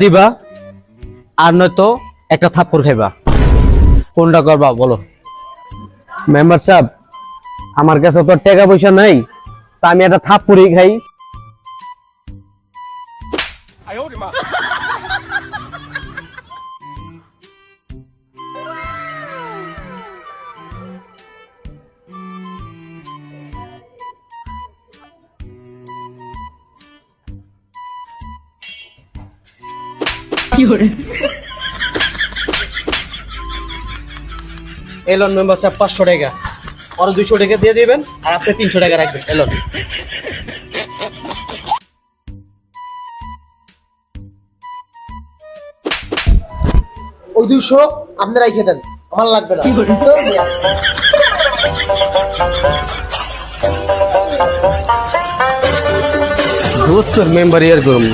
দিবা আর নয়তো একটা থাপ্পড় খাইবা, কোনটা করবা বলো? মেম্বার সাহেব, আমার কাছে তো টাকা পয়সা নাই, তা আমি একটা থাপ্পড়ই খাই। এলন মেম্বার সাহেব 500 টাকা, আর 200 টাকা দিয়ে দিবেন, আর আপনি 300 টাকা রাখবেন। এলন, ওই 200 আপনি রাইখে দেন, আমার লাগবে না। দোস্তর মেম্বার ইয়ার করুন।